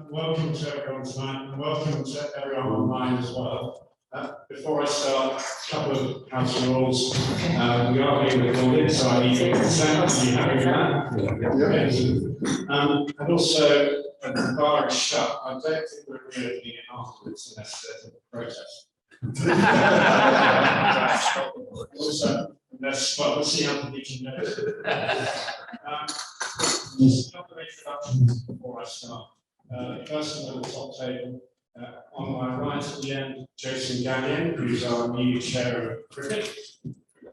Welcome to everyone tonight, and welcome to everyone online as well. Before I start, a couple of house rules. We are being recorded, so I need your consent. Are you happy with that? Yeah. And also, the bar is shut. I don't think we're reopening it afterwards unless there's a protest. Also, well, we'll see how we can do it. Just a couple of introductions before I start. The person at the top table, on my right at the end, Jason Gagnon, who's our new chair of cricket.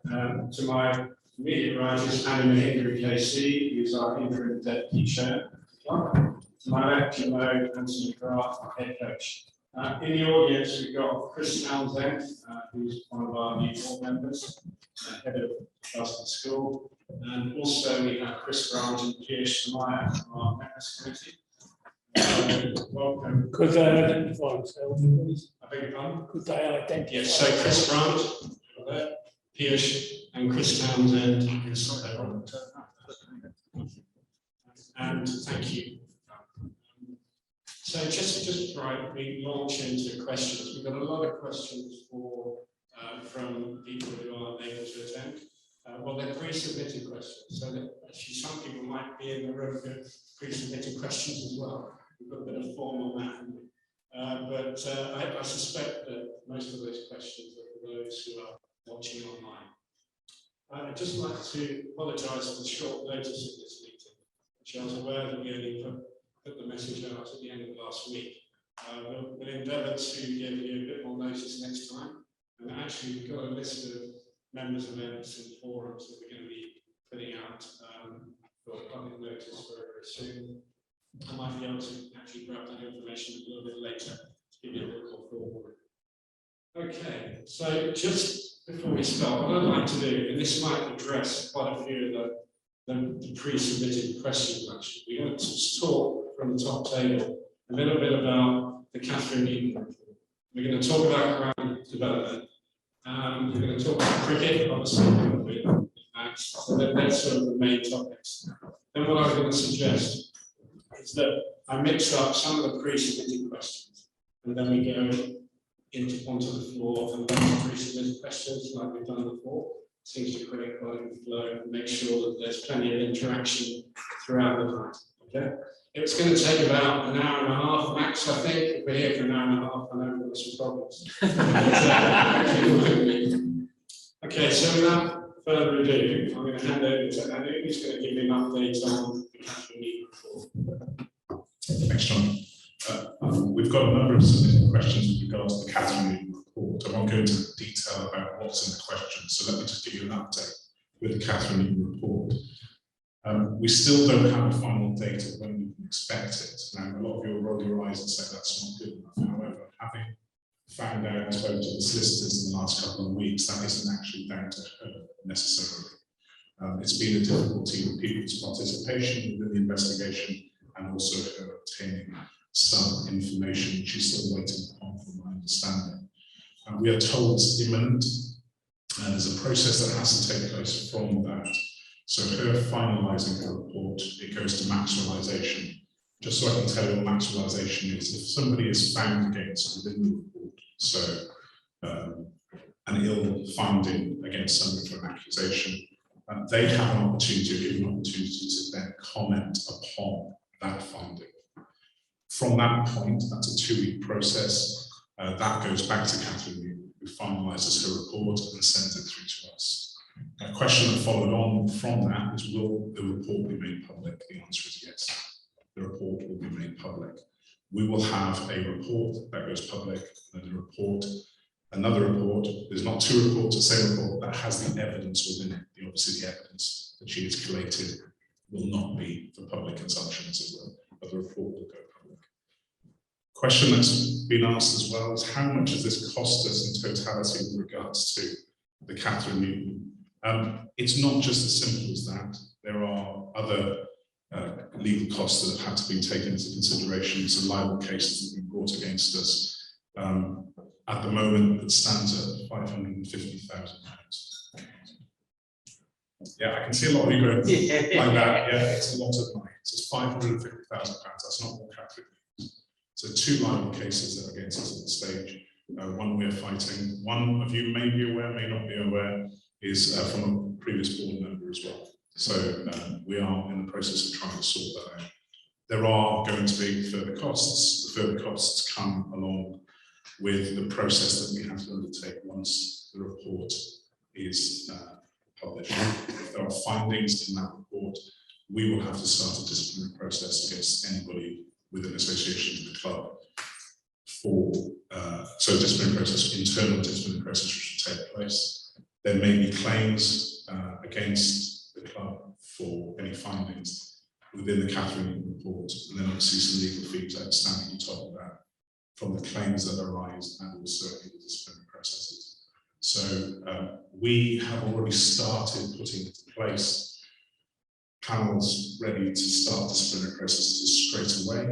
To my immediate right is Annie Mahindra KC, who's our interim deputy chair. To my left, Jimo Anthony Grant, our head coach. In the audience, we've got Chris Townsend, who's one of our new board members, head of Charleston School. And also we have Chris Grant and Piyush Samaya from our members committee. Welcome. Could they identify themselves, please? I beg your pardon? Could they identify? Yes, so Chris Grant, Piyush, and Chris Townsend. And thank you. So just before we launch into questions, we've got a lot of questions from people who aren't able to attend. Well, they're pre-submitted questions, so that actually some people might be in the room with pre-submitted questions as well. We've got a bit of form on that. But I suspect that most of those questions are for those who are watching online. I'd just like to apologise for the short notice of this meeting, which I was aware that we only put the message out at the end of last week. We'll endeavour to give you a bit more notice next time. And actually, we've got a list of members' events and forums that we're going to be putting out for public notice very, very soon. I might be able to actually grab that information a little bit later to give you a bit more forward. Okay, so just before we start, what I'd like to do, and this might address quite a few of the pre-submitted questions actually. We're going to talk from the top table a little bit about the Catherine Newton report. We're going to talk about ground development. We're going to talk about cricket, obviously, so that's sort of the main topics. Then what I'm going to suggest is that I mix up some of the pre-submitted questions, and then we go onto the floor and look at pre-submitted questions like we've done before. Seems to create quite a good flow and make sure that there's plenty of interaction throughout the night. Okay? It's going to take about an hour and a half max, I think. If we're here for an hour and a half, I know we've got some problems. Okay, so without further ado, I'm going to hand over to Anu, who's going to give me an update on the Catherine Newton report. Thanks, John. We've got a number of submitted questions with regards to the Catherine Newton report. I won't go into detail about what's in the questions, so let me just give you an update with the Catherine Newton report. We still don't have a final date of when we can expect it. Now, a lot of you will roll your eyes and say that's not good enough. However, having found out and spoken to the solicitors in the last couple of weeks, that isn't actually down to her necessarily. It's been a difficulty with people's participation within the investigation and also her obtaining some information she's still waiting upon, from my understanding. We are told it's imminent, and there's a process that has to take place from that. So her finalising her report, it goes to maximalisation. Just so I can tell you what maximalisation is, if somebody is found against within the report, so an ill finding against somebody for an accusation, they have an opportunity to then comment upon that finding. From that point, that's a 2-week process. That goes back to Catherine Newton, who finalises her report and sends it through to us. A question that followed on from that is, will the report be made public? The answer is yes. The report will be made public. We will have a report that goes public, and another report. There's not 2 reports, the same report that has the evidence within it. Obviously, the evidence that she has collated will not be for public consumption, as it were, but the report will go public. Question that's been asked as well is, how much does this cost us in totality with regards to the Catherine Newton? It's not just as simple as that. There are other legal costs that have had to be taken into consideration. Some libel cases that have been brought against us. At the moment, it stands at £550,000. Yeah, I can see a lot of you going like that. Yeah, it's a lot of money. So it's £550,000. That's not what Catherine needs. So 2 libel cases that are against us at the stage. One we're fighting. One of you may be aware, may not be aware, is from a previous board member as well. So we are in the process of trying to sort that out. There are going to be further costs. The further costs come along with the process that we have to undertake once the report is published. If there are findings in that report, we will have to start a disciplinary process against anybody within association with the club for so disciplinary process, internal disciplinary process which should take place. There may be claims against the club for any findings within the Catherine report, and then obviously some legal fees outstanding on top of that from the claims that arise and also in the disciplinary processes. So we have already started putting into place panels ready to start disciplinary processes straight away,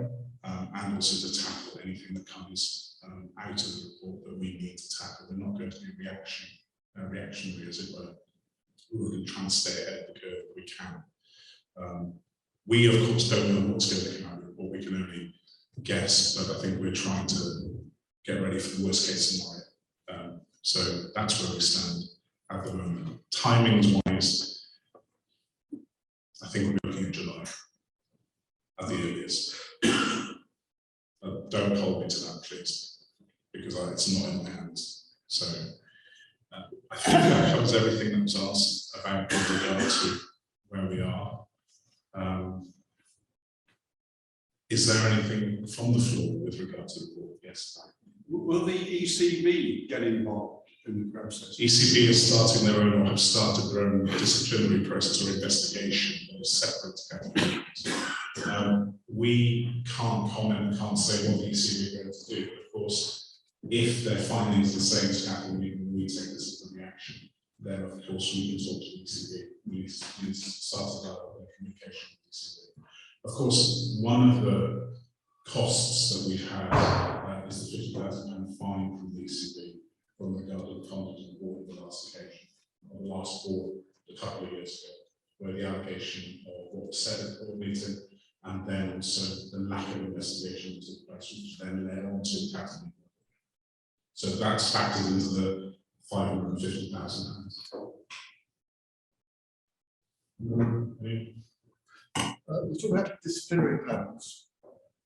and also to tackle anything that comes out of the report that we need to tackle. We're not going to be reactionary, as it were. We're going to try and stay ahead of the curve if we can. We, of course, don't know what's going to come out of the report. We can only guess, but I think we're trying to get ready for the worst case scenario. So that's where we stand at the moment. Timings-wise, I think we're looking at July at the earliest. Don't hold me to that, please, because it's not in my hands. So I think that covers everything that was asked about with regard to where we are. Is there anything from the floor with regard to the board? Yes. Will the ECB get involved in the process? ECB is starting their own, or have started their own disciplinary process or investigation that is separate categories. We can't comment, can't say what the ECB are going to do. But of course, if their findings are the same as Catherine, we take disciplinary action, then of course we can talk to the ECB. We start a dialogue and communication with the ECB. Of course, one of the costs that we've had is the £50,000 fine from the ECB from regard to the conduct of the board of the last occasion, or the last board a couple of years ago, where the allegation of what was said at the board meeting, and then also the lack of investigation into the place, which then led on to the tax. So that's factored into the £550,000. We talk about disciplinary panels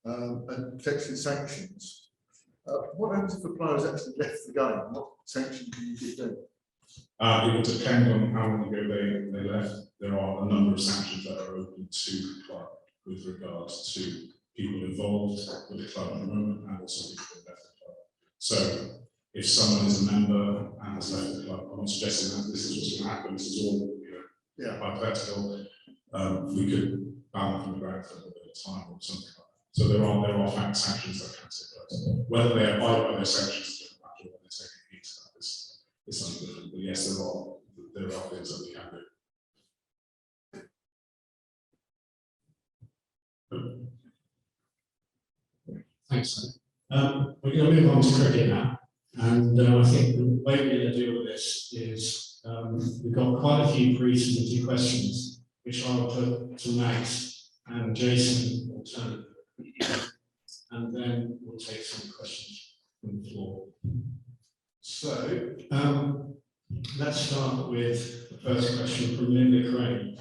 and potentially sanctions. What happens if a player has actually left the game? What sanction do you give them? It will depend on how long ago they left. There are a number of sanctions that are open to the club with regards to people involved with the club at the moment and also people who left the club. So if someone is a member and has left the club, I'm not suggesting that this is what's going to happen. This is all hypothetical. We could ban from the ground for a little bit of time or something like that. So there are fact sanctions that can take place. Whether they abide by those sanctions is different matter, whether they're taking heed to that is something different. But yes, there are things that we can do. Thanks. We're going to move on to cricket now, and I think the way we're going to deal with this is we've got quite a few pre-submitted questions, which I'll put to Max and Jason alternately, and then we'll take some questions from the floor. So let's start with the first question from Linda Crane.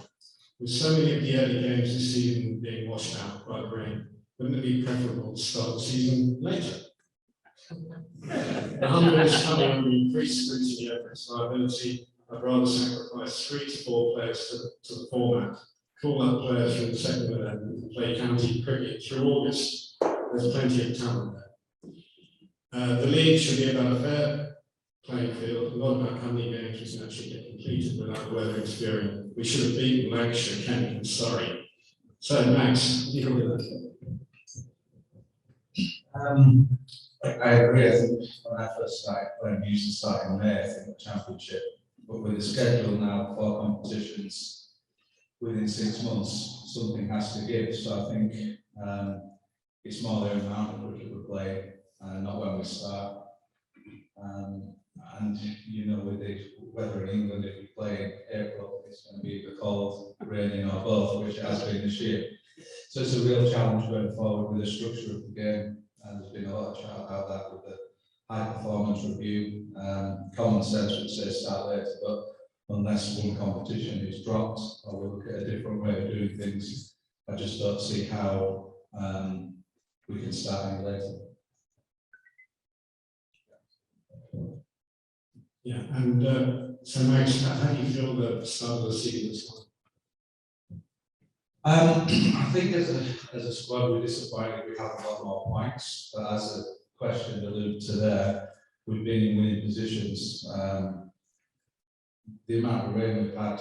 With so many of the early games this season being washed out by the rain, wouldn't it be preferable to start the season later? The Humber is coming under increased scrutiny over its liability. I'd rather sacrifice 3 to 4 players to the format, call up players from the second 11 and play county cricket through August. There's plenty of talent there. The league should be about a fair playing field. A lot about how many games we can actually get completed without weather interfering. We should have beaten Lancashire, Kent and Surrey. So Max, you can do that. I agree. I think when I first started, when we used to start in May, I think the championship, but with the schedule now for competitions within 6 months, something has to give. So I think it's more the amount of cricket we play, not when we start. And you know, with the weather in England, if we play in April, it's going to be either cold, raining or both, which it has been this year. So it's a real challenge going forward with the structure of the game, and there's been a lot of chat about that with the high performance review. Common sense would say start later, but unless one competition is dropped or we look at a different way of doing things, I just don't see how we can start any later. Yeah, and so Max, how do you feel the start of the season is going? I think as a squad we're disappointed we have a lot more points, but as the question alluded to there, we've been in winning positions. The amount of rain we've had,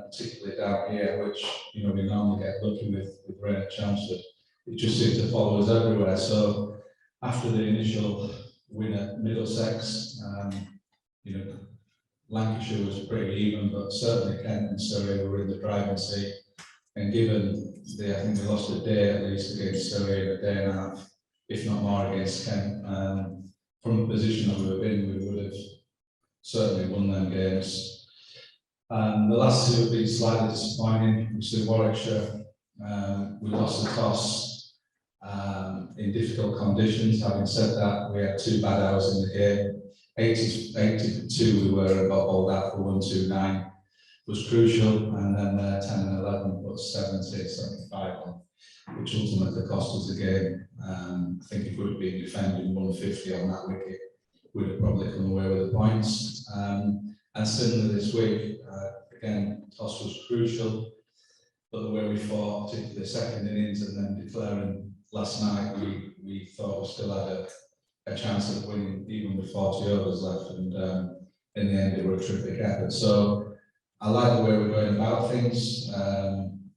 particularly down here, which we normally get lucky with rain at Chelmsford, it just seems to follow us everywhere. So after the initial win at Middlesex, Lancashire was pretty even, but certainly Kent and Surrey were in the driving seat. And given I think we lost a day at least against Surrey and a day and a half, if not more, against Kent. From the position that we were in, we would have certainly won them games. The last two have been slightly disappointing. Obviously, Warwickshire, we lost the toss in difficult conditions. Having said that, we had 2 bad hours in the game. 80-2 we were and got bowled out for 1-2-9 was crucial, and then 10 and 11 put 70-75 on, which ultimately cost us the game. I think if we'd have been defending 150 on that wicket, we'd have probably come away with the points. And similarly this week, again, toss was crucial, but the way we fought, particularly the second innings and then declaring last night, we thought we still had a chance of winning even with 40 overs left, and in the end it was a terrific effort. So I like the way we're going about things.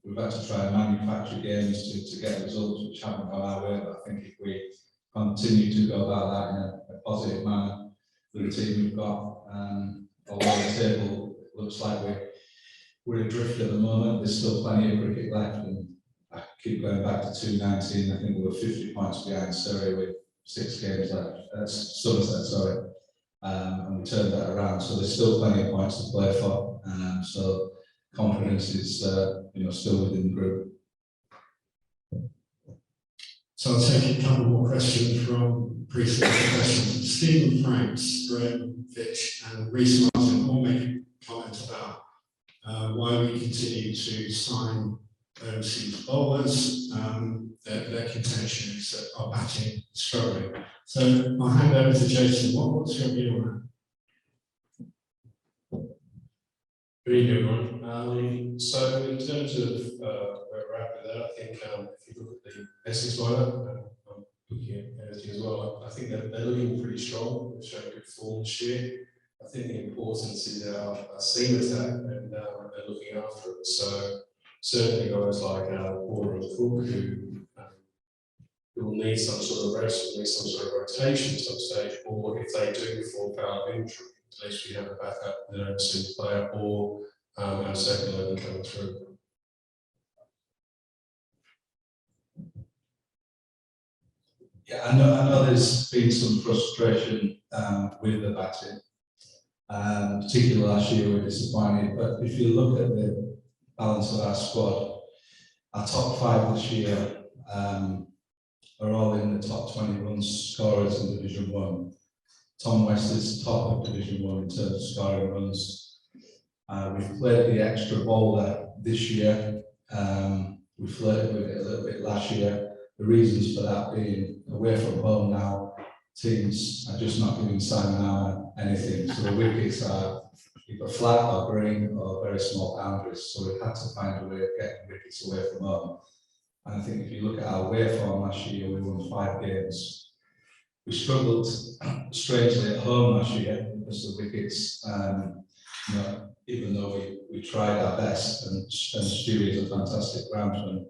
We've had to try and manufacture games to get results which haven't gone our way, but I think if we continue to go about that in a positive manner with the team we've got, although the table looks like we're adrift at the moment, there's still plenty of cricket left, and I keep going back to 2019. I think we were 50 points behind Surrey with 6 games left, Somerset, sorry, and we turned that around. So there's still plenty of points to play for. So confidence is, still within the group. So I'll take a couple more questions from pre-submitted questions. Stephen Franks, Graham Fitch, and Reece Martin all make a comment about why we continue to sign overseas bowlers. Their contention is that our batting is struggling. So I'll hand over to Jason. What's your view on that? Good evening, everyone. So in terms of where we're at with that, I think if you look at the Essex lineup, I'm looking at everything as well, I think they're looking pretty strong. They've shown good form this year. I think the importance is our seam attack, and they're looking after it. So certainly guys like Porter and Cook, who will need some sort of rest, will need some sort of rotation at some stage, or if they do fall foul of injury, at least we have a backup, an overseas player, or our second 11 coming through. Yeah, I know there's been some frustration with the batting, particularly last year we were disappointed, but if you look at the balance of our squad, our top 5 this year are all in the top 20 runs scorers in Division 1. Tom West is top of Division 1 in terms of scoring runs. We've played the extra bowler this year. We flirted with it a little bit last year. The reasons for that being away from home now, teams are just not giving Simon Armour anything. So the wickets are either flat or green or very small boundaries. So we've had to find a way of getting wickets away from home. And I think if you look at our away form last year, we won 5 games. We struggled strangely at home last year because the wickets, even though we tried our best, and Stewie is a fantastic groundsman,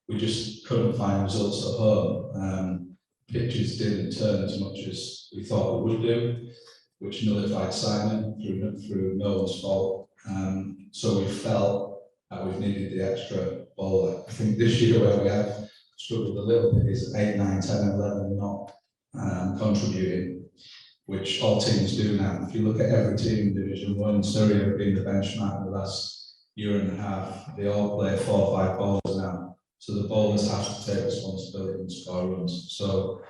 we just couldn't find results at home. Pitches didn't turn as much as we thought we would do, which nullified Simon through no one's fault. So we felt that we've needed the extra bowler. I think this year where we have struggled a little bit is 8, 9, 10, 11 not contributing, which all teams do now. If you look at every team in Division 1, Surrey have been the benchmark in the last year and a half, they all play 4 or 5 bowls now. So the bowlers have to take responsibility and score runs. So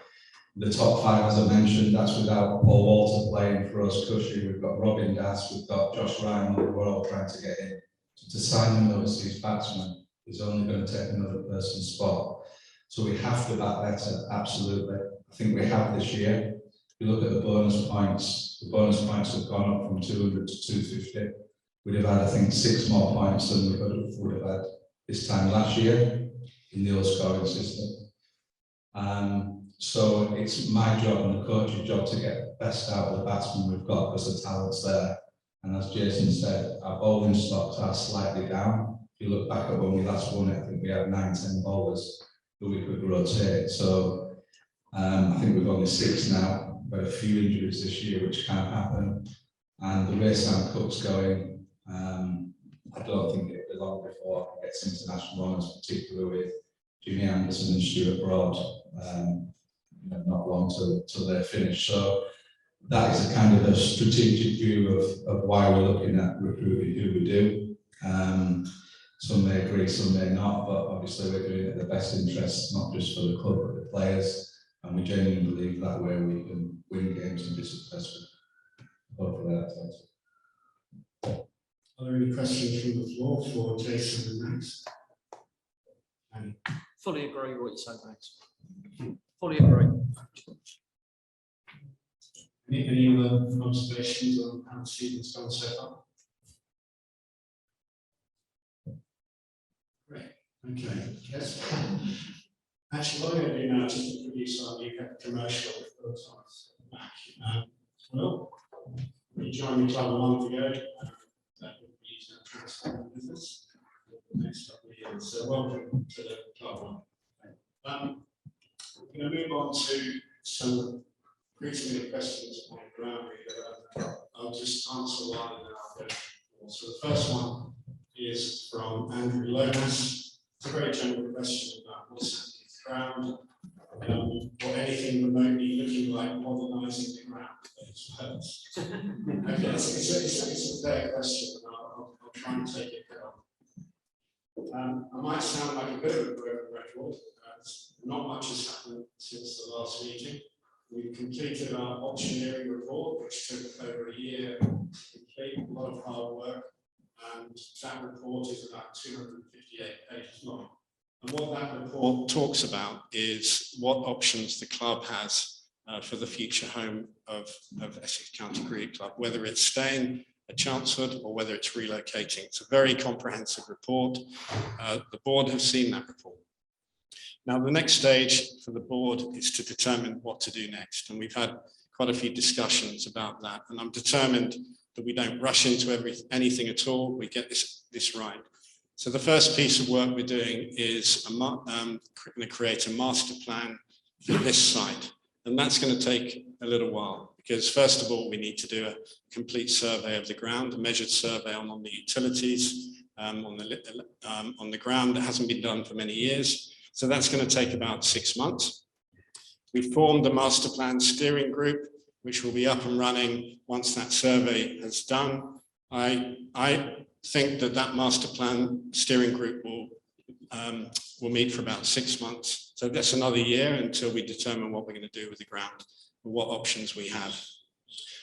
the top 5, as I mentioned, that's without Paul Walter playing for us, Cushy. We've got Robin Das, we've got Josh Ryan, who we're all trying to get in. So to sign an overseas batsman is only going to take another person's spot. So we have to bat better, absolutely. I think we have this year. If you look at the bonus points have gone up from 200 to 250. We'd have had, I think, 6 more points than we would have had this time last year in the old scoring system. So it's my job and the coach's job to get the best out of the batsmen we've got because the talent's there. And as Jason said, our bowling stocks are slightly down. If you look back at when we last won it, I think we had 9-10 bowlers who we could rotate. So I think we've only 6 now. We've had a few injuries this year, which can't happen. And the way Sam Cook's going, I don't think it'll be long before it gets international honours, particularly with Jimmy Anderson and Stuart Broad. Not long till they're finished. So that is a kind of a strategic view of why we're looking at recruiting who we do. Some may agree, some may not, but obviously we're doing it in the best interest, not just for the club, but the players. And we genuinely believe that way we can win games and be successful. Hopefully that's it. Are there any questions from the floor for Jason and Max? Fully agree with what you said, Max. Fully agree. Any other observations on how the season's gone so far? Great. Okay. Yes. Actually, what I'm going to do now is just produce our new commercial for the back. Well, you joined the club a month ago. That would be to transform the business for the next couple of years. So welcome to the club. We're going to move on to some pre-submitted questions on the ground. I'll just answer one and then I'll go. So the first one is from Andrew Lomas. It's a very general question about what's happening to the ground, or anything remotely looking like modernising the ground. Okay, it's a fair question, and I'll try and take it down. I might sound like a bit of a broken record. Not much has happened since the last meeting. We've completed our auctioneering report, which took over a year to complete, a lot of hard work, and that report is about 258 pages long. And what that report talks about is what options the club has for the future home of Essex County Cricket Club, whether it's staying at Chelmsford or whether it's relocating. It's a very comprehensive report. The board have seen that report. Now, the next stage for the board is to determine what to do next. And we've had quite a few discussions about that. And I'm determined that we don't rush into anything at all. We get this right. So the first piece of work we're doing is going to create a master plan for this site. And that's going to take a little while because first of all, we need to do a complete survey of the ground, a measured survey on the utilities, on the ground that hasn't been done for many years. So that's going to take about 6 months. We formed a master plan steering group, which will be up and running once that survey is done. I think that master plan steering group will meet for about 6 months. So that's another year until we determine what we're going to do with the ground and what options we have.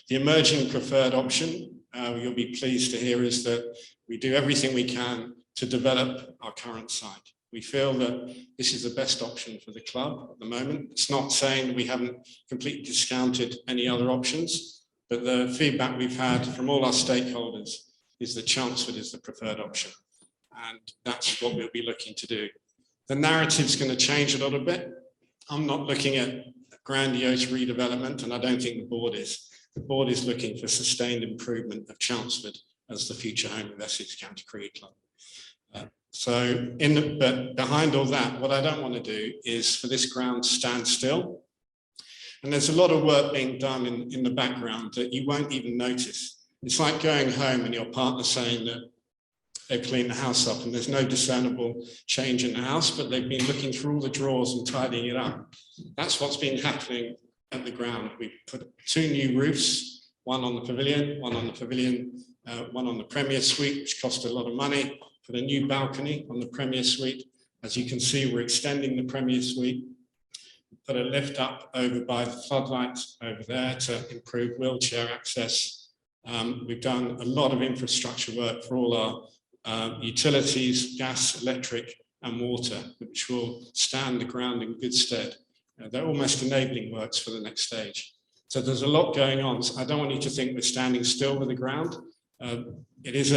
The emerging preferred option, you'll be pleased to hear, is that we do everything we can to develop our current site. We feel that this is the best option for the club at the moment. It's not saying that we haven't completely discounted any other options, but the feedback we've had from all our stakeholders is that Chelmsford is the preferred option. And that's what we'll be looking to do. The narrative's going to change a little bit. I'm not looking at grandiose redevelopment, and I don't think the board is. The board is looking for sustained improvement of Chelmsford as the future home of Essex County Cricket Club. But behind all that, what I don't want to do is for this ground to stand still. And there's a lot of work being done in the background that you won't even notice. It's like going home and your partner saying that they've cleaned the house up and there's no discernible change in the house, but they've been looking through all the drawers and tidying it up. That's what's been happening at the ground. We put 2 new roofs, one on the pavilion one on the Premier Suite, which cost a lot of money, put a new balcony on the Premier Suite. As you can see, we're extending the Premier Suite, put a lift up over by the floodlights over there to improve wheelchair access. We've done a lot of infrastructure work for all our utilities, gas, electric, and water, which will stand the ground in good stead. They're almost enabling works for the next stage. So there's a lot going on. So I don't want you to think we're standing still with the ground. It is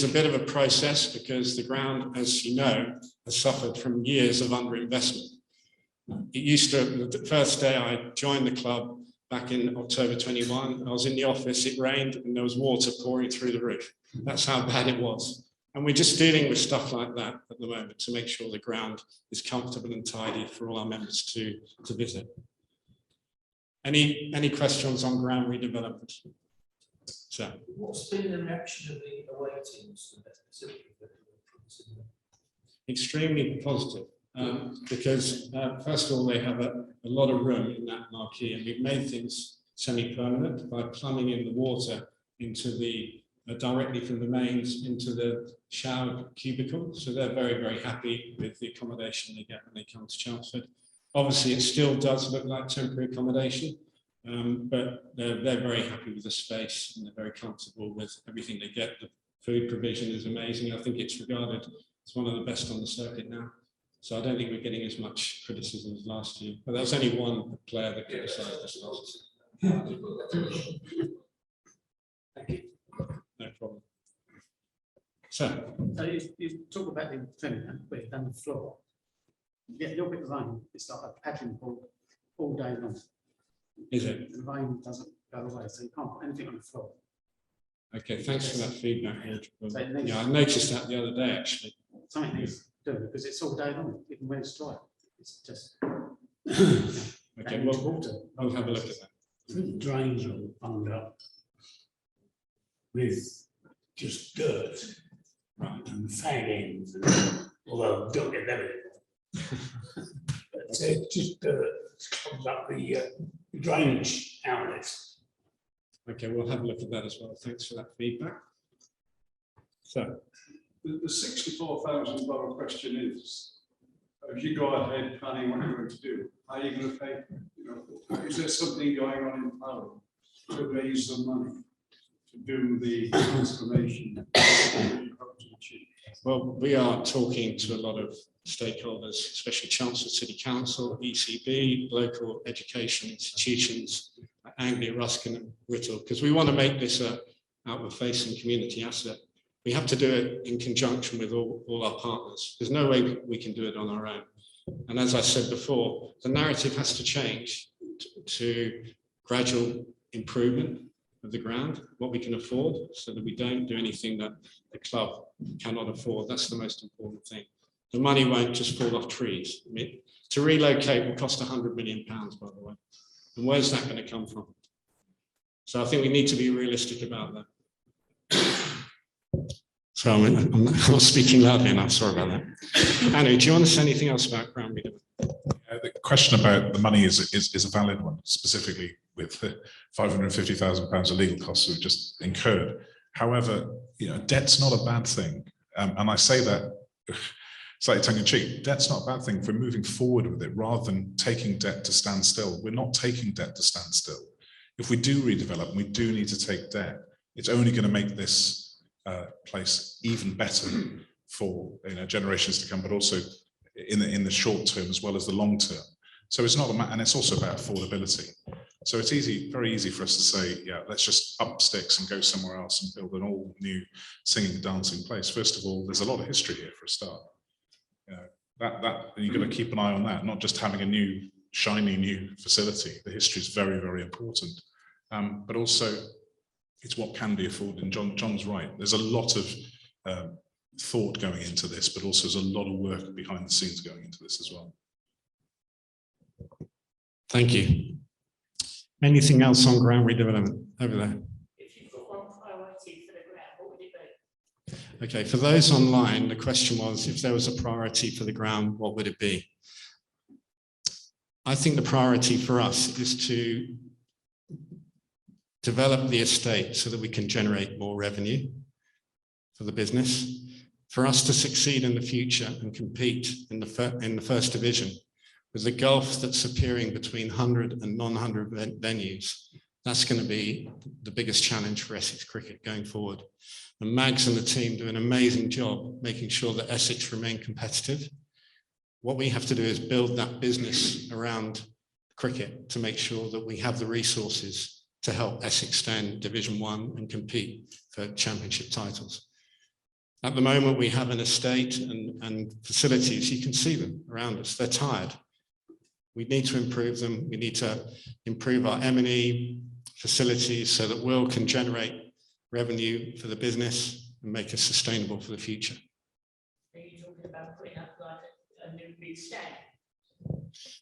a bit of a process because the ground, as you know, has suffered from years of underinvestment. It used to, the first day I joined the club back in October 21, I was in the office, it rained and there was water pouring through the roof. That's how bad it was. And we're just dealing with stuff like that at the moment to make sure the ground is comfortable and tidy for all our members to visit. Any questions on ground redevelopment? So, what's been the reaction of the away teams? Extremely positive, because first of all, they have a lot of room in that marquee, and we've made things semi-permanent by plumbing in the water into the directly from the mains into the shower cubicle. So they're very, very happy with the accommodation they get when they come to Chelmsford. Obviously, it still does look like temporary accommodation, but they're very happy with the space and they're very comfortable with everything they get. The food provision is amazing. I think it's regarded as one of the best on the circuit now. So I don't think we're getting as much criticism as last year. But there was only one player that criticised us last year. Thank you. No problem. So you talk about the feminine, but you've done the floor. You get a little bit of rain, it's like a paddling pool all day long. is it? The rain doesn't go away, so you can't put anything on the floor. Okay, thanks for that feedback, George. So it needs- Yeah, I noticed that the other day, actually. Something needs to do because it's all day long, even when it's dry. It's just. Okay, well, water. I'll have a look at that. The drains are bunged up with just dirt and fag ends, although don't get that anymore. But just dirt comes up the drainage outlets. Okay, we'll have a look at that as well. Thanks for that feedback. So, The £64,000 question is, if you go ahead planning what you're going to do, how are you going to pay for it? You know, is there something going on in Parliament to raise the money to do the transformation that you hope to achieve? well, we are talking to a lot of stakeholders, especially Chelmsford City Council, ECB, local education institutions, Anglia Ruskin and Whittle, because we want to make this a outward-facing community asset. We have to do it in conjunction with all our partners. There's no way we can do it on our own. And as I said before, the narrative has to change to gradual improvement of the ground, what we can afford, so that we don't do anything that the club cannot afford. That's the most important thing. The money won't just fall off trees. I mean, to relocate will cost £100 million, by the way. And where's that going to come from? So I think we need to be realistic about that. So I'm not speaking loudly enough, sorry about that. Anu, do you want to say anything else about ground redevelopment? The question about the money is a valid one, specifically with the £550,000 of legal costs we've just incurred. However, you know, debt's not a bad thing. And I say that slightly tongue in cheek. Debt's not a bad thing if we're moving forward with it rather than taking debt to stand still. We're not taking debt to stand still. If we do redevelop and we do need to take debt, it's only going to make this place even better for generations to come, but also in the short term as well as the long term. So it's not and it's also about affordability. So it's very easy for us to say, yeah, let's just up sticks and go somewhere else and build an all new singing and dancing place. First of all, there's a lot of history here for a start. You know, you've got to keep an eye on that, not just having a new shiny new facility. The history is very, very important, but also it's what can be afforded. And John's right. There's a lot of thought going into this, but also there's a lot of work behind the scenes going into this as well. Thank you. Anything else on ground redevelopment over there? If you've got one priority for the ground, what would it be? Okay, for those online, the question was, if there was a priority for the ground, what would it be? I think the priority for us is to develop the estate so that we can generate more revenue for the business, for us to succeed in the future and compete in the first division with the gulf that's appearing between 100 and non-100 venues. That's going to be the biggest challenge for Essex cricket going forward. And Mags and the team do an amazing job making sure that Essex remain competitive. What we have to do is build that business around cricket to make sure that we have the resources to help Essex stay in Division 1 and compete for championship titles. At the moment, we have an estate and facilities. You can see them around us. They're tired. We need to improve them. We need to improve our M&E facilities so that Will can generate revenue for the business and make us sustainable for the future. Are you talking about putting up like a new big stand?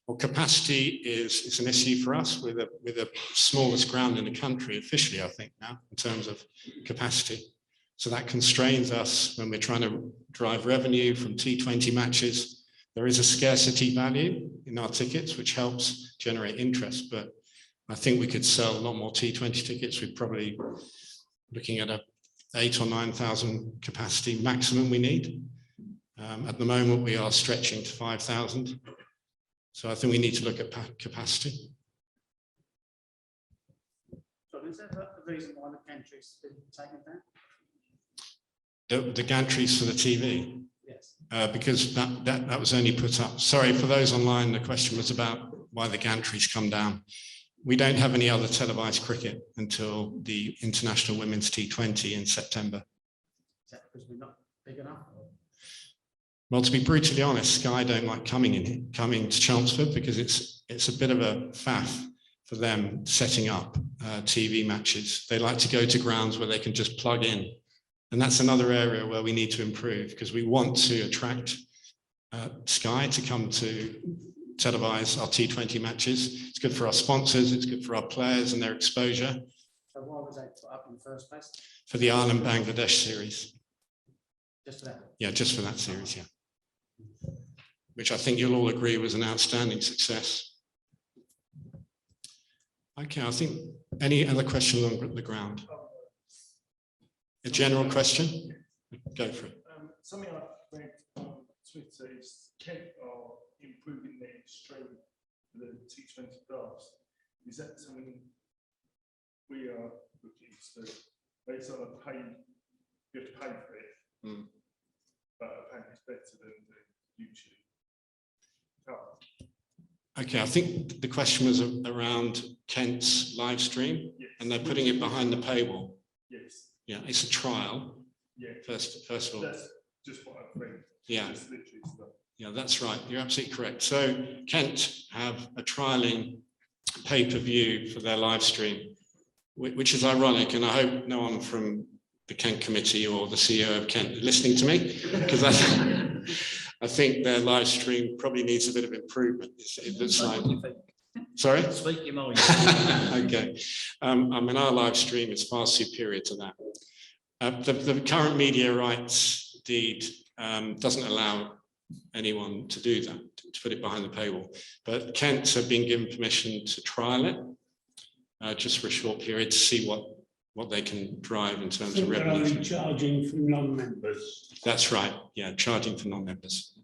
Well, capacity is an issue for us with the smallest ground in the country officially, I think now, in terms of capacity. So that constrains us when we're trying to drive revenue from T20 matches. There is a scarcity value in our tickets, which helps generate interest, but I think we could sell a lot more T20 tickets. We're probably looking at a 8,000 or 9,000 capacity maximum we need. At the moment, we are stretching to 5,000. So I think we need to look at capacity. So is that the reason why the gantry's been taken down? The gantries for the TV? Yes. Because that was only put up. Sorry, for those online, the question was about why the gantries come down. We don't have any other televised cricket until the International Women's T20 in September. Is that because we're not big enough? Well, to be brutally honest, Sky don't like coming to Chelmsford because it's a bit of a faff for them setting up TV matches. They like to go to grounds where they can just plug in. And that's another area where we need to improve because we want to attract Sky to come to televise our T20 matches. It's good for our sponsors, it's good for our players and their exposure. So why was they put up in the first place? For the Ireland-Bangladesh series. Just for that? Yeah, just for that series, yeah. Which I think you'll all agree was an outstanding success. Okay, I think any other questions on the ground? A general question? Go for it. Something I've read on Twitter is Kent are improving their stream for the T20 drafts. Is that something we are looking to do? They sort of pay, you have to pay for it, but apparently it's better than the YouTube. Okay, I think the question was around Kent's live stream, yes. And they're putting it behind the paywall. Yes. Yeah, it's a trial. Yeah. First of all. That's just what I've read. Yeah. Just literally stuff. Yeah, that's right. You're absolutely correct. So Kent have a trialing pay-per-view for their live stream, which is ironic. And I hope no one from the Kent committee or the CEO of Kent is listening to me, because I think their live stream probably needs a bit of improvement. It looks like. Sorry? Speak your mind. Okay. I mean, our live stream is far superior to that. The current media rights deed doesn't allow anyone to do that, to put it behind the paywall. But Kent have been given permission to trial it just for a short period to see what they can drive in terms of revenue. They're only charging for non-members. That's right. Yeah, charging for non-members.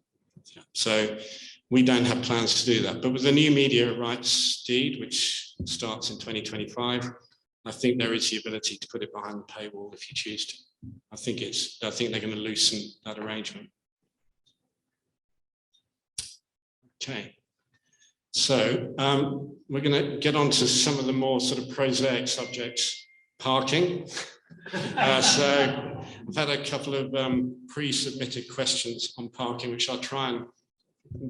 Yeah. So we don't have plans to do that. But with the new media rights deed, which starts in 2025, I think there is the ability to put it behind the paywall if you choose to. I think they're going to loosen that arrangement. Okay. So we're going to get on to some of the more sort of prosaic subjects. Parking. So I've had a couple of pre-submitted questions on parking, which I'll try and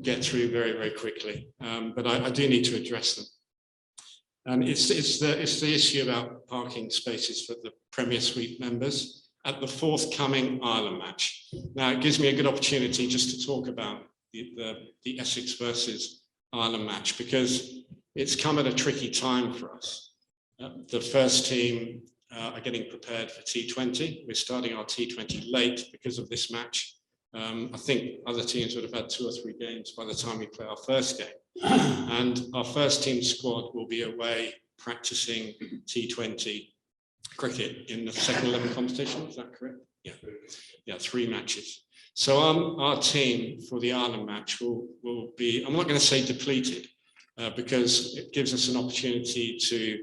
get through very, very quickly. But I do need to address them. And it's the issue about parking spaces for the Premier Suite members at the forthcoming Ireland match. Now, it gives me a good opportunity just to talk about the Essex versus Ireland match, because it's come at a tricky time for us. The first team are getting prepared for T20. We're starting our T20 late because of this match. I think other teams would have had 2 or 3 games by the time we play our first game. And our first team squad will be away practicing T20 cricket in the second 11 competition. Is that correct? Yeah, 3 matches. So our team for the Ireland match will be, I'm not going to say depleted, because it gives us an opportunity to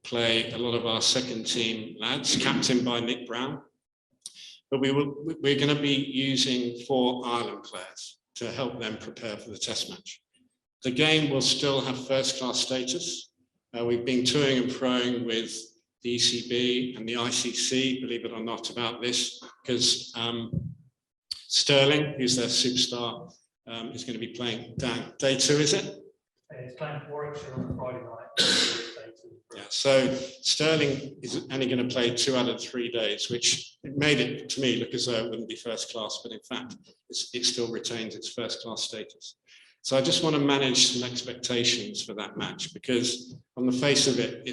play a lot of our second team lads, captained by Nick Brown. But we're going to be using 4 Ireland players to help them prepare for the test match. The game will still have first class status. We've been toing and froing with the ECB and the ICC, believe it or not, about this, because Sterling, who's their superstar, is going to be playing day 2, is it? It's playing Warwickshire on Friday night. Yeah, so Sterling is only going to play 2 out of 3 days, which made it to me look as though it wouldn't be first class, but in fact, it still retains its first class status. So I just want to manage some expectations for that match, because on the face of it,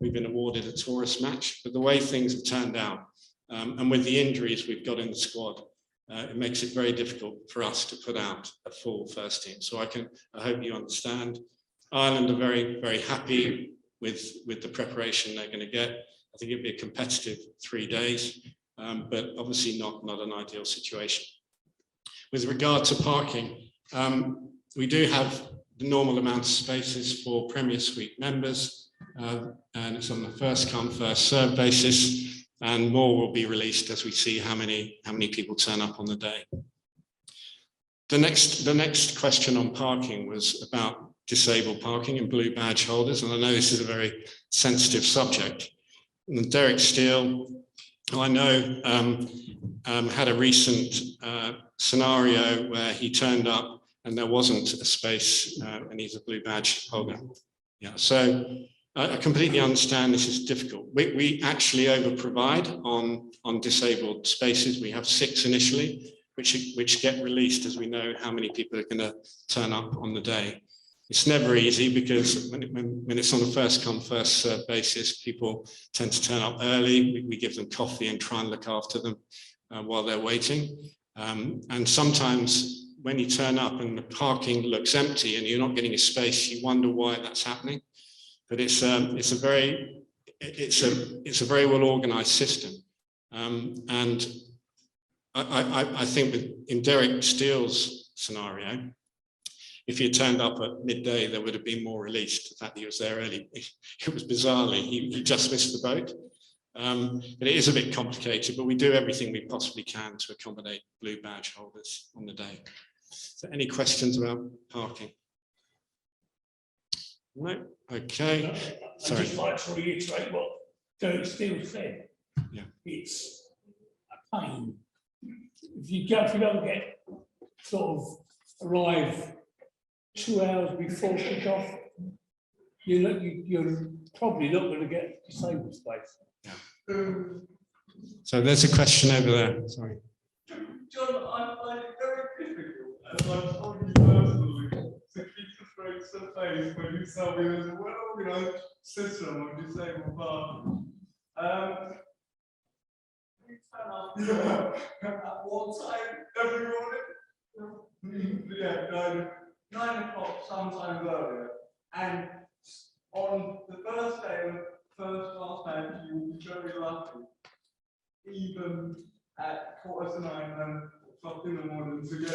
we've been awarded a tourist match, but the way things have turned out, and with the injuries we've got in the squad, it makes it very difficult for us to put out a full first team. So I hope you understand. Ireland are very, very happy with the preparation they're going to get. I think it'd be a competitive 3 days, but obviously not an ideal situation. With regard to parking, we do have the normal amount of spaces for Premier Suite members, and it's on the first come, first served basis, and more will be released as we see how many people turn up on the day. The next question on parking was about disabled parking and blue badge holders, and I know this is a very sensitive subject. And Derek Steele, who I know had a recent scenario where he turned up and there wasn't a space, and he's a blue badge holder. Yeah, so I completely understand this is difficult. We actually over provide on disabled spaces. We have 6 initially, which get released as we know how many people are going to turn up on the day. It's never easy, because when it's on a first come, first served basis, people tend to turn up early. We give them coffee and try and look after them while they're waiting. And sometimes when you turn up and the parking looks empty and you're not getting a space, you wonder why that's happening. But it's a very well organized system. And I think in Derek Steele's scenario, if he had turned up at midday, there would have been more released. The fact that he was there early, it was bizarrely, he just missed the boat. But it is a bit complicated, but we do everything we possibly can to accommodate blue badge holders on the day. So any questions about parking? No? Okay. I'd just like to reiterate what Derek Steele said. Yeah. It's a pain. If you don't get sort of arrive 2 hours before kick-off, you're probably not going to get disabled space. Yeah. So there's a question over there. Sorry. John, I find it very difficult, and I've told you personally, to keep a straight face when you tell me there's a well-organized system of disabled parking. You turn up at what time every morning? Yeah, 9 o'clock, sometimes earlier. And on the first day of first class match, you will be very lucky, even at 8:45 and o'clock in the morning, to get a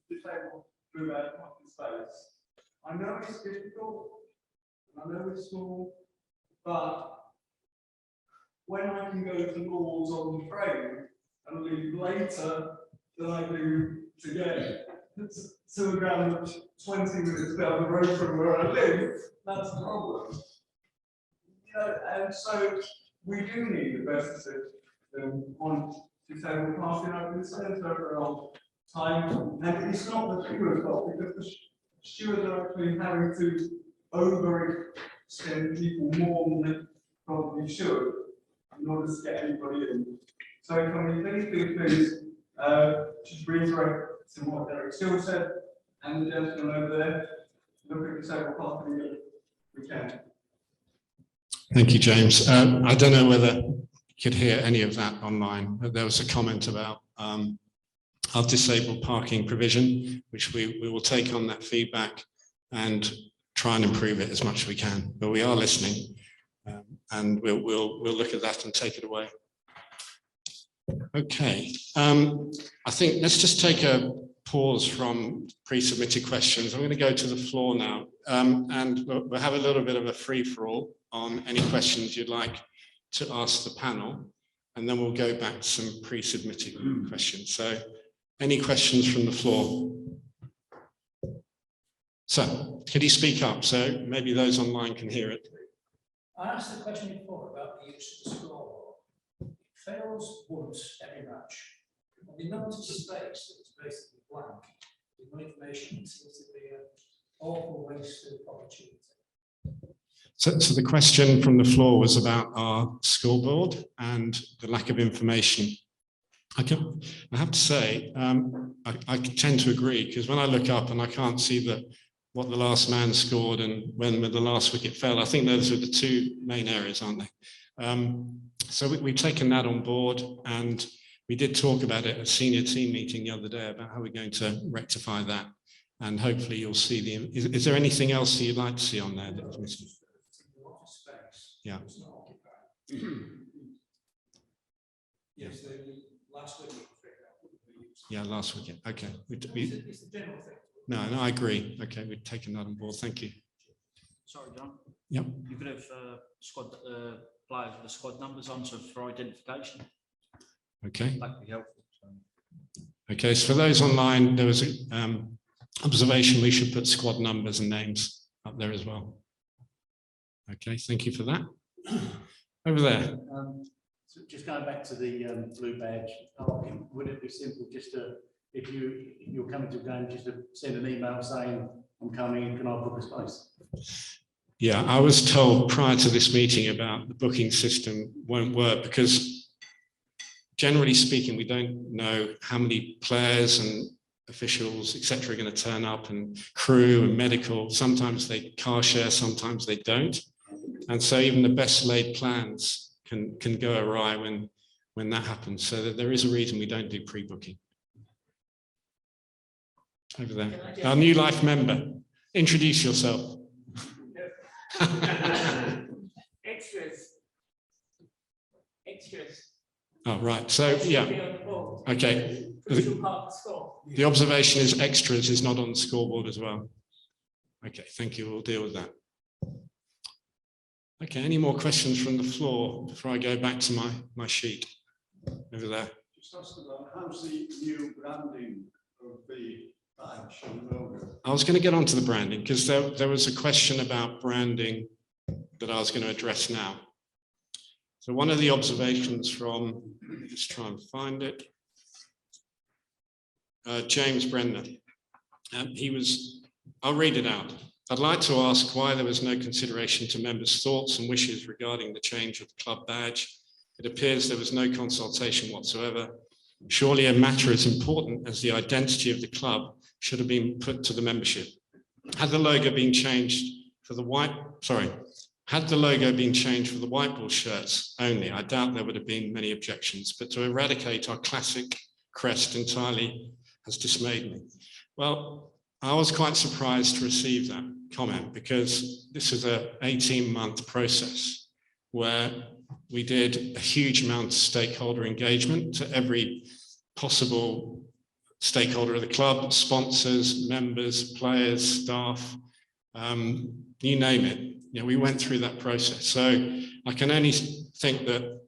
disabled blue badge parking space. I know it's difficult, I know it's small, but when I can go to Lord's on the train and leave later than I do to get to around 20 minutes down the road from where I live, that's a problem. You know, and so we do need the best system on disabled parking. I've been saying so for a long time, and it's not the steward's fault, because the stewards are actually having to overextend people more than they probably should in order to get anybody in. So can we please just reiterate to what Derek Steele said, and the gentleman over there, look at disabled parking if we can. Thank you, James. I don't know whether you could hear any of that online, but there was a comment about our disabled parking provision, which we will take on that feedback and try and improve it as much as we can. But we are listening, and we'll look at that and take it away. Okay, I think let's just take a pause from pre-submitted questions. I'm going to go to the floor now, and we'll have a little bit of a free-for-all on any questions you'd like to ask the panel, and then we'll go back to some pre-submitted questions. So, any questions from the floor? So, could you speak up so maybe those online can hear it? I asked the question before about the use of the scoreboard. It fails once every match. On the amount of space that is basically blank, with no information, it seems to be an awful waste of opportunity. So the question from the floor was about our scoreboard and the lack of information. I have to say, I tend to agree, because when I look up and I can't see what the last man scored and when the last wicket fell, I think those are the two main areas, aren't they? So we've taken that on board, and we did talk about it at a senior team meeting the other day about how we're going to rectify that. And hopefully you'll see is there anything else that you'd like to see on there that was missing? Yeah. Yes, the last wicket. Yeah, last wicket. Okay. It's the general thing. No, I agree. Okay, we've taken that on board. Thank you. Sorry, John. Yep. You could have squad players with the squad numbers on for identification. Okay. That'd be helpful. Okay, so for those online, there was an observation we should put squad numbers and names up there as well. Okay, thank you for that. Over there. So just going back to the blue badge, would it be simple just to, if you're coming to a game, just to send an email saying, I'm coming, can I book a space? Yeah, I was told prior to this meeting about the booking system won't work because generally speaking, we don't know how many players and officials, etc., are going to turn up, and crew and medical. Sometimes they car share, sometimes they don't. And so even the best laid plans can go awry when that happens. So that there is a reason we don't do pre-booking. Over there. Our new life member. Introduce yourself. Extras. Oh, right. So, yeah. Okay. The observation is extras is not on the scoreboard as well. Okay, thank you. We'll deal with that. Okay, any more questions from the floor before I go back to my sheet over there? Just ask about how's the new branding of the badge and logo? I was going to get onto the branding because there was a question about branding that I was going to address now. So one of the observations from, let me just try and find it, James Brenner, I'll read it out. I'd like to ask why there was no consideration to members' thoughts and wishes regarding the change of the club badge. It appears there was no consultation whatsoever. Surely a matter as important as the identity of the club should have been put to the membership. Had the logo been changed for the had the logo been changed for the white ball shirts only, I doubt there would have been many objections, but to eradicate our classic crest entirely has dismayed me. Well, I was quite surprised to receive that comment because this is an 18-month process where we did a huge amount of stakeholder engagement to every possible stakeholder of the club, sponsors, members, players, staff, you name it. You know, we went through that process. So I can only think that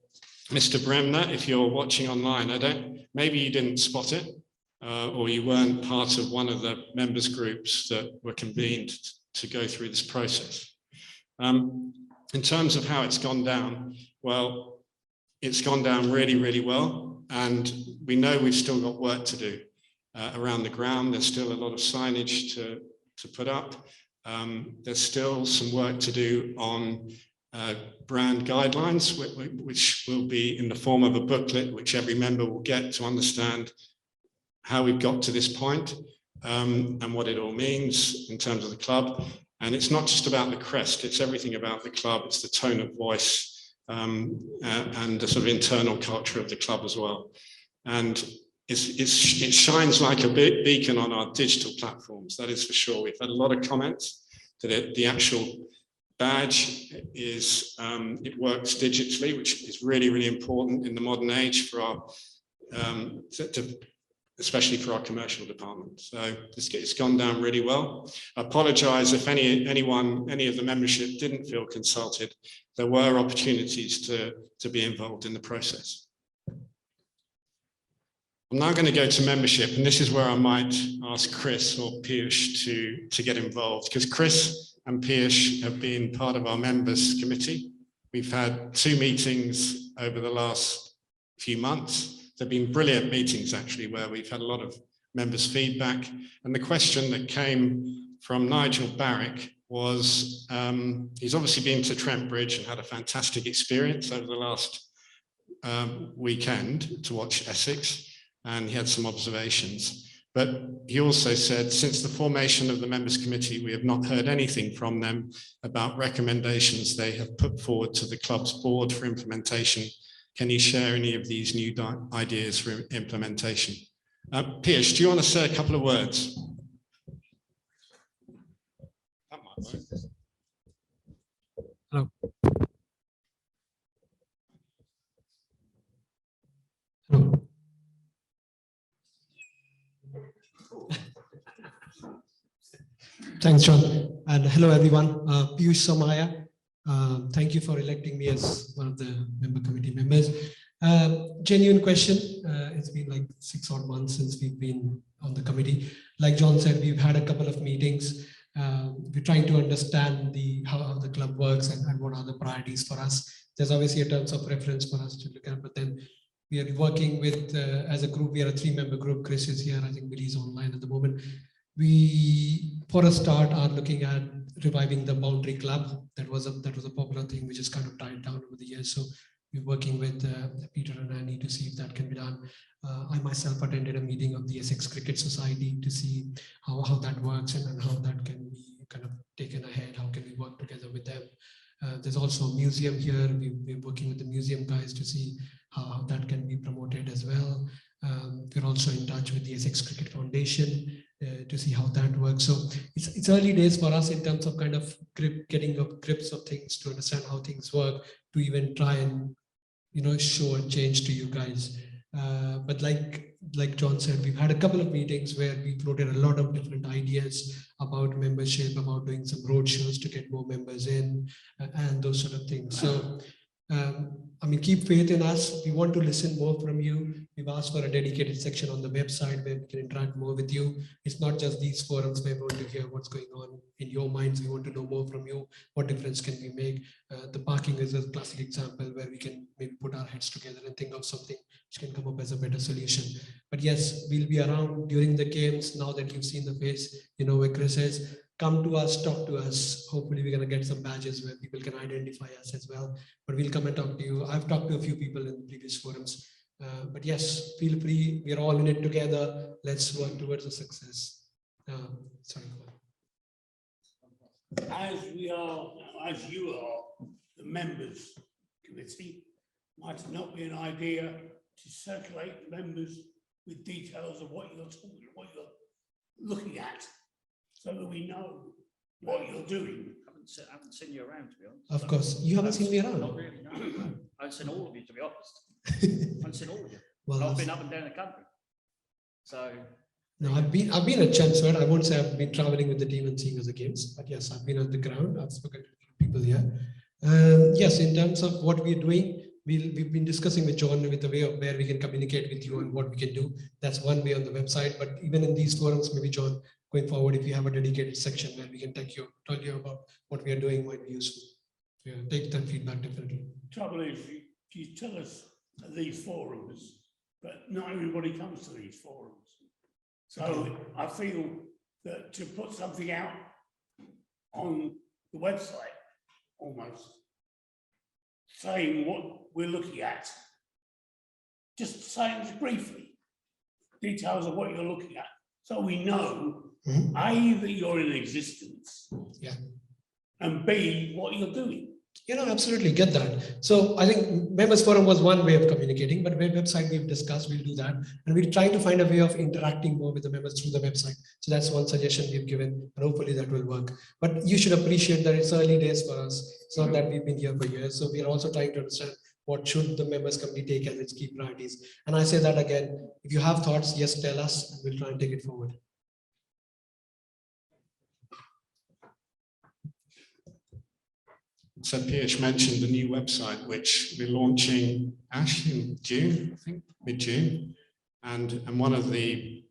Mr. Bremner, if you're watching online, maybe you didn't spot it, or you weren't part of one of the members groups that were convened to go through this process. In terms of how it's gone down, well, it's gone down really, really well. And we know we've still got work to do around the ground. There's still a lot of signage to put up. There's still some work to do on brand guidelines, which will be in the form of a booklet, which every member will get to understand how we've got to this point and what it all means in terms of the club. And it's not just about the crest, it's everything about the club. It's the tone of voice and the sort of internal culture of the club as well. And it shines like a beacon on our digital platforms, that is for sure. We've had a lot of comments the actual badge is, it works digitally, which is really, really important in the modern age for our, especially for our commercial department. So it's gone down really well. I apologise if any of the membership didn't feel consulted. There were opportunities to be involved in the process. I'm now going to go to membership, and this is where I might ask Chris or Piyush to get involved, because Chris and Piyush have been part of our members committee. We've had 2 meetings over the last few months. They've been brilliant meetings, actually, where we've had a lot of members' feedback. And the question that came from Nigel Barrick was, he's obviously been to Trent Bridge and had a fantastic experience over the last weekend to watch Essex, and he had some observations. But he also said, since the formation of the members' committee, we have not heard anything from them about recommendations they have put forward to the club's board for implementation. Can you share any of these new ideas for implementation? Piyush, do you want to say a couple of words? That might work. Hello. Hello. Thanks, John. And hello, everyone. Piyush Somaya. Thank you for electing me as one of the member committee members. Genuine question. It's been like 6 odd months since we've been on the committee. Like John said, we've had a couple of meetings. We're trying to understand how the club works and what are the priorities for us. There's obviously a terms of reference for us to look at, but then we are working with, as a group, we are a 3-member group. Chris is here. I think Billy's online at the moment. We, for a start, are looking at reviving the Boundary Club. That was a popular thing which has kind of died down over the years. So we're working with Peter and Annie to see if that can be done. I myself attended a meeting of the Essex Cricket Society to see how that works and how that can be kind of taken ahead. How can we work together with them? There's also a museum here. We're working with the museum guys to see how that can be promoted as well. We're also in touch with the Essex Cricket Foundation to see how that works. So it's early days for us in terms of kind of getting grips of things, to understand how things work, to even try and show a change to you guys. But like John said, we've had a couple of meetings where we floated a lot of different ideas about membership, about doing some road shows to get more members in, and those sort of things. So I mean, keep faith in us. We want to listen more from you. We've asked for a dedicated section on the website where we can interact more with you. It's not just these forums where we want to hear what's going on in your minds. We want to know more from you. What difference can we make? The parking is a classic example where we can maybe put our heads together and think of something which can come up as a better solution. But yes, we'll be around during the games. Now that you've seen the face, you know where Chris is. Come to us, talk to us. Hopefully we're going to get some badges where people can identify us as well. But we'll come and talk to you. I've talked to a few people in previous forums. But yes, feel free. We're all in it together. Let's work towards a success. Sorry. As you are the members committee, might it not be an idea to circulate members with details of what you're looking at, so that we know what you're doing? I haven't seen you around, to be honest. Of course, you haven't seen me around. Not really, no. I haven't seen all of you, to be honest. I haven't seen all of you. Well, I've been up and down the country. So no, I've been at Chelmsford. I won't say I've been traveling with the team and seeing us the games, but yes, I've been on the ground. I've spoken to people here. Yes, in terms of what we're doing, we've been discussing with John with the way of where we can communicate with you and what we can do. That's one way on the website. But even in these forums, maybe John, going forward, if you have a dedicated section where we can tell you about what we are doing, might be useful. Yeah, take that feedback definitely. Trouble is, you tell us these forums, but not everybody comes to these forums. So I feel that to put something out on the website, almost saying what we're looking at, just saying briefly details of what you're looking at, so we know A, that you're in existence, yeah, and B, what you're doing. Absolutely get that. So I think members forum was one way of communicating, but website we've discussed, we'll do that. And we're trying to find a way of interacting more with the members through the website. So that's one suggestion we've given, and hopefully that will work. But you should appreciate that it's early days for us. It's not that we've been here for years. So we are also trying to understand what should the members committee take as its key priorities. And I say that again, if you have thoughts, yes, tell us, and we'll try and take it forward. So PH mentioned the new website, which we're launching actually in June, I think, mid-June. And one of the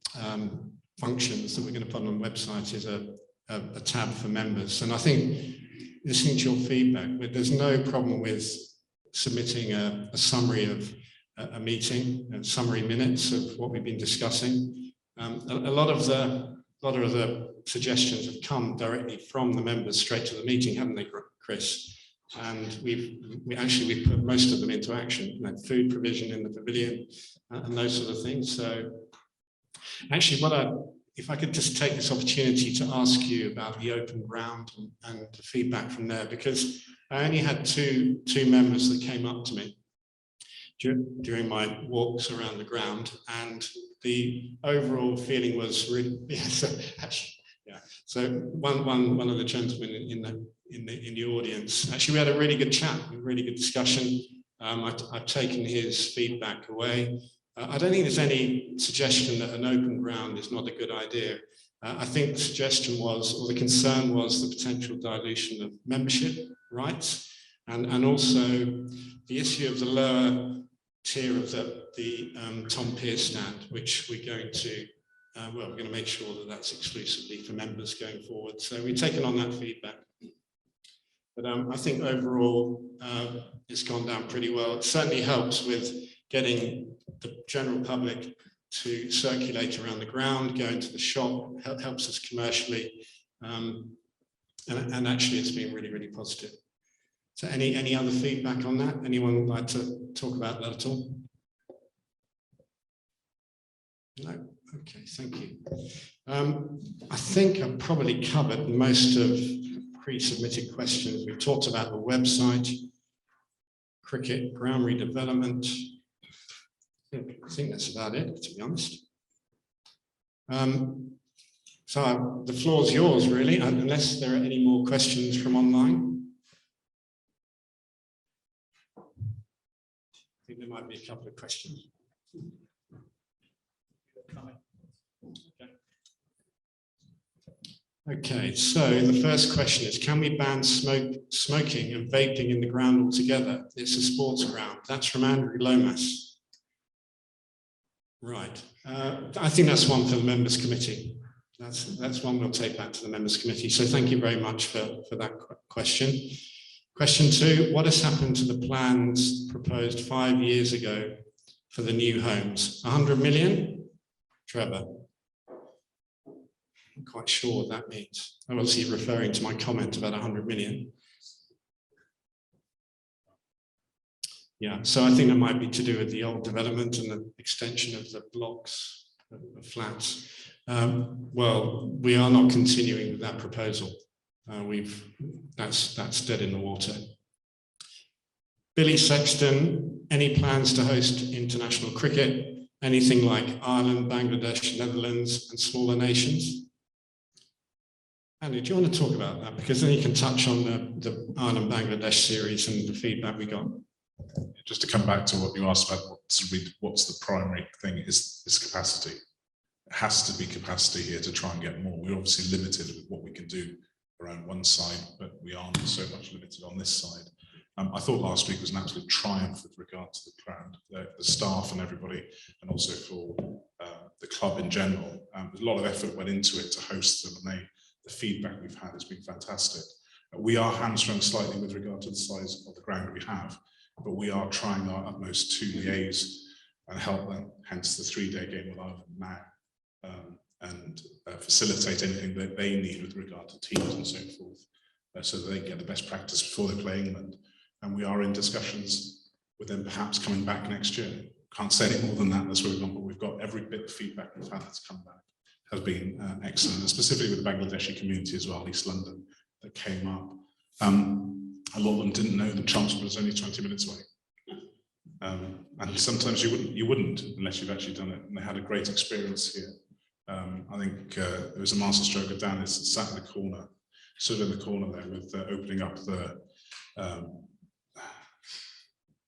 functions that we're going to put on the website is a tab for members. And I think, listening to your feedback, there's no problem with submitting a summary of a meeting, summary minutes of what we've been discussing. A lot of the suggestions have come directly from the members straight to the meeting, haven't they, Chris? And we've put most of them into action, food provision in the pavilion and those sort of things. So actually, if I could just take this opportunity to ask you about the open ground and the feedback from there, because I only had two members that came up to me during my walks around the ground, and the overall feeling was really, So one of the gentlemen in the audience, actually, we had a really good chat, a really good discussion. I've taken his feedback away. I don't think there's any suggestion that an open ground is not a good idea. I think the suggestion was, or the concern was, the potential dilution of membership rights, and also the issue of the lower tier of the Tom Pierce stand, which we're going to we're going to make sure that that's exclusively for members going forward. So we've taken on that feedback. But I think overall it's gone down pretty well. It certainly helps with getting the general public to circulate around the ground, go into the shop, helps us commercially. And actually it's been really, really positive. So any other feedback on that? Anyone would like to talk about that at all? No? Okay, thank you. I think I've probably covered most of pre-submitted questions. We've talked about the website, cricket, ground redevelopment. I think that's about it, to be honest. So the floor's yours, really, unless there are any more questions from online. I think there might be a couple of questions. Okay, so the first question is, can we ban smoking and vaping in the ground altogether? It's a sports ground. That's from Andrew Lomas. Right. I think that's one for the members committee. That's one we'll take back to the members committee. So thank you very much for that question. Question 2, what has happened to the plans proposed 5 years ago for the new homes? 100 million? Trevor? I'm quite sure what that means. I'm obviously referring to my comment about 100 million. Yeah, so I think that might be to do with the old development and the extension of the blocks of flats. Well, we are not continuing with that proposal. That's dead in the water. Billy Sexton, any plans to host international cricket? Anything like Ireland, Bangladesh, Netherlands, and smaller nations? Andy, do you want to talk about that? Because then you can touch on the Ireland, Bangladesh series and the feedback we got. Just to come back to what you asked about, what's the primary thing is capacity. It has to be capacity here to try and get more. We're obviously limited with what we can do around one side, but we aren't so much limited on this side. I thought last week was an absolute triumph with regard to the crowd, the staff and everybody, and also for the club in general. A lot of effort went into it to host them, and the feedback we've had has been fantastic. We are hamstrung slightly with regard to the size of the ground we have, but we are trying our utmost to liaise and help them, hence the 3-day game with Ireland now, and facilitate anything that they need with regard to teams and so forth, so that they get the best practice before they play England. And we are in discussions with them perhaps coming back next year. Can't say any more than that, that's where we've gone, but we've got every bit of feedback we've had that's come back has been excellent, and specifically with the Bangladeshi community as well, East London, that came up. a lot of them didn't know that Chelmsford was only 20 minutes away. And sometimes you wouldn't unless you've actually done it. And they had a great experience here. I think there was a master stroker down that sat in the corner, sort of in the corner there, with opening up the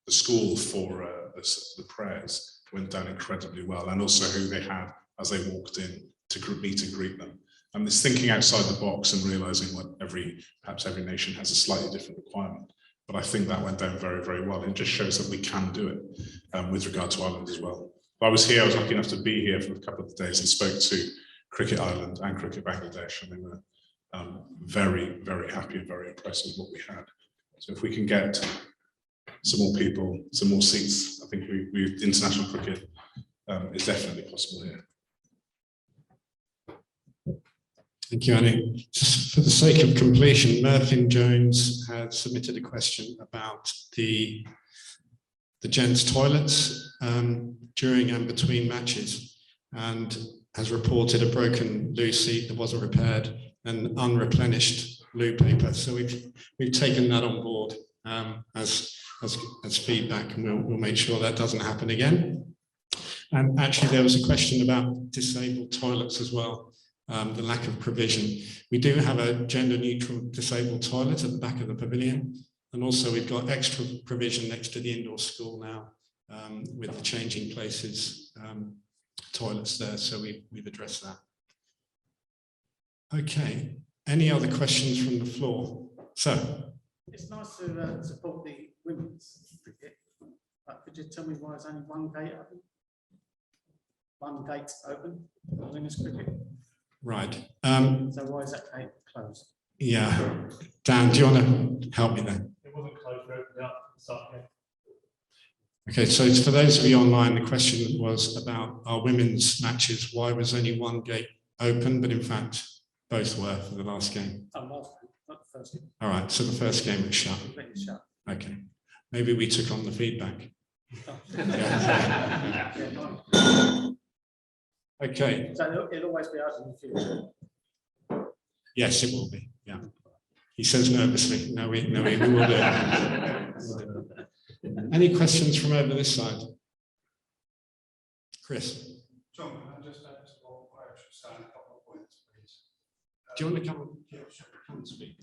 school for the prayers. Went down incredibly well, and also who they had as they walked in to meet and greet them. And this thinking outside the box and realizing what perhaps every nation has a slightly different requirement. But I think that went down very, very well. It just shows that we can do it with regard to Ireland as well. I was lucky enough to be here for a couple of days and spoke to Cricket Ireland and Cricket Bangladesh, and they were very, very happy and very impressed with what we had. So if we can get some more people, some more seats, I think international cricket is definitely possible here. Thank you, Annie. Just for the sake of completion, Mervyn Jones had submitted a question about the gents' toilets during and between matches, and has reported a broken loo seat that wasn't repaired and unreplenished loo paper. So we've taken that on board as feedback, and we'll make sure that doesn't happen again. And actually, there was a question about disabled toilets as well. The lack of provision. We do have a gender-neutral disabled toilet at the back of the pavilion, and also we've got extra provision next to the indoor school now with the changing places toilets there, so we've addressed that. Okay, any other questions from the floor? So, it's nice to support the women's cricket, but could you tell me why there's only one gate open? One gate open for women's cricket? right. So why is that gate closed? Yeah, Dan, do you want to help me there? It wasn't closed, opened up, started. Okay, so for those of you online, the question was about our women's matches. Why was only one gate open, but in fact, both were for the last game? Oh, last game, not the first game. All right, so the first game was shut. Completely shut. Okay, maybe we took on the feedback. Okay. So it'll always be open in the future. Yes, it will be. Yeah. He says nervously. No, we will do it. Any questions from over this side? Chris. John, can I just add to what I should say a couple of points, please? Do you want to come and speak?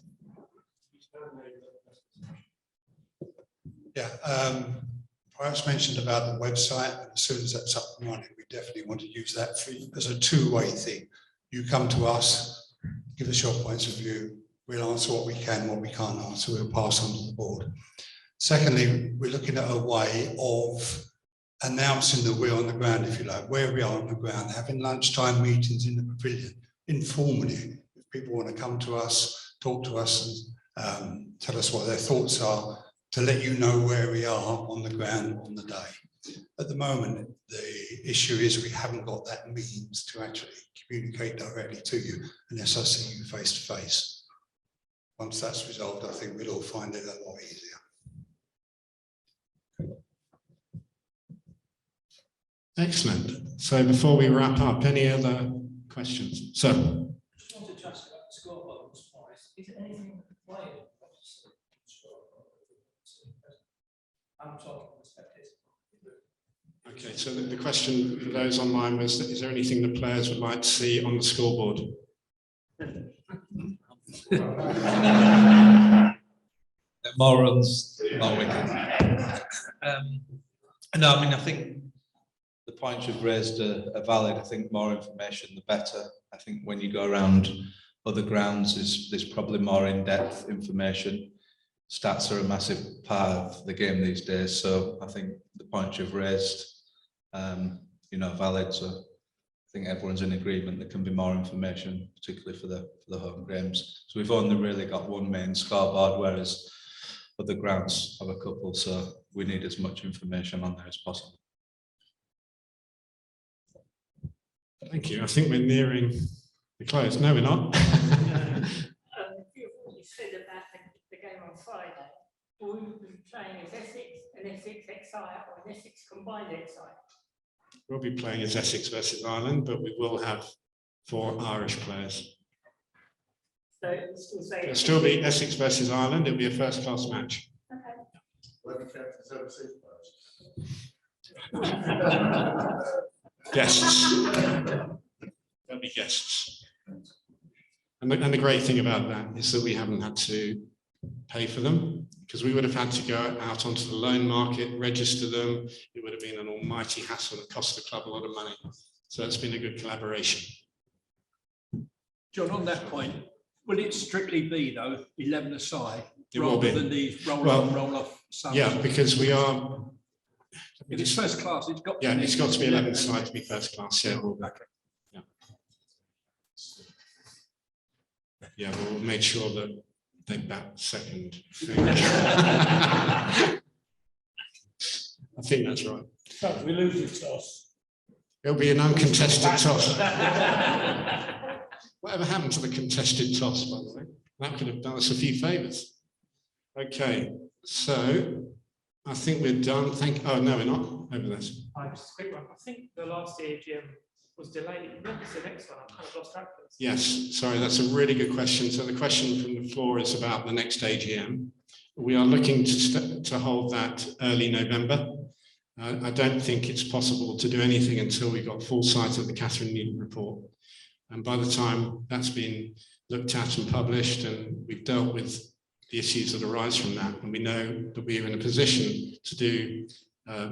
Yeah, perhaps mentioned about the website, and as soon as that's up and running, we definitely want to use that as a two-way thing. You come to us, give us your points of view, we'll answer what we can, what we can't answer, we'll pass on to the board. Secondly, we're looking at a way of announcing that we're on the ground, if you like, where we are on the ground, having lunchtime meetings in the pavilion, informally. If people want to come to us, talk to us, and tell us what their thoughts are, to let you know where we are on the ground on the day. At the moment, the issue is we haven't got that means to actually communicate directly to you unless I see you face to face. Once that's resolved, I think we'll all find it a lot easier. Excellent. So before we wrap up, any other questions? So, Just wanted to ask about the scoreboard. Is it anything playing? I'm talking perspective. okay, so the question for those online was, is there anything the players would like to see on the scoreboard? More runs, more wickets. No, I mean, I think the points you've raised are valid. I think more information, the better. I think when you go around other grounds, there's probably more in-depth information. Stats are a massive part of the game these days, so I think the points you've raised, valid. So I think everyone's in agreement. There can be more information, particularly for the home games. So we've only really got one main scoreboard, whereas other grounds have a couple. So we need as much information on there as possible. Thank you. I think we're nearing the close. No, we're not. You've already said about the game on Friday. Will we be playing as Essex, an Essex XI, or an Essex combined XI? We'll be playing as Essex versus Ireland, but we will have 4 Irish players. So it'll still say. It'll still be Essex versus Ireland. It'll be a first-class match. Okay. Will it be counted as overseas players? Guests. There'll be guests. And the great thing about that is that we haven't had to pay for them, because we would have had to go out onto the loan market, register them. It would have been an almighty hassle and cost the club a lot of money. So it's been a good collaboration. John, on that point, will it strictly be though 11 aside It will rather be. than these roll-on, roll-off sums? Yeah, because we are. If it's first class, it's got. Yeah, it's got to be 11 aside to be first class. Yeah, we'll, yeah. Yeah, we'll make sure that they bat second. I think that's right. So we lose the toss. It'll be an uncontested toss. Whatever happened to the contested toss, by the way? That could have done us a few favours. Okay, so I think we're done. Oh, no, we're not. Over this. Just a quick one. I think the last AGM was delayed. When is the next one? I've kind of lost track of this. Yes, sorry, that's a really good question. So the question from the floor is about the next AGM. We are looking to hold that early November. I don't think it's possible to do anything until we got full sight of the Catherine Needham report. And by the time that's been looked at and published, and we've dealt with the issues that arise from that, and we know that we are in a position to do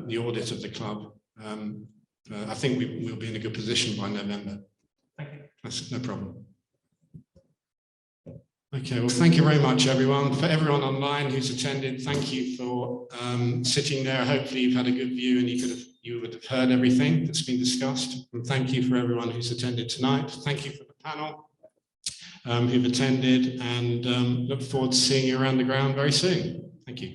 the audit of the club, I think we'll be in a good position by November. Thank you. That's no problem. Okay, well, thank you very much, everyone. For everyone online who's attended, thank you for sitting there. Hopefully you've had a good view and you would have heard everything that's been discussed. And thank you for everyone who's attended tonight. Thank you for the panel who've attended, and look forward to seeing you around the ground very soon. Thank you.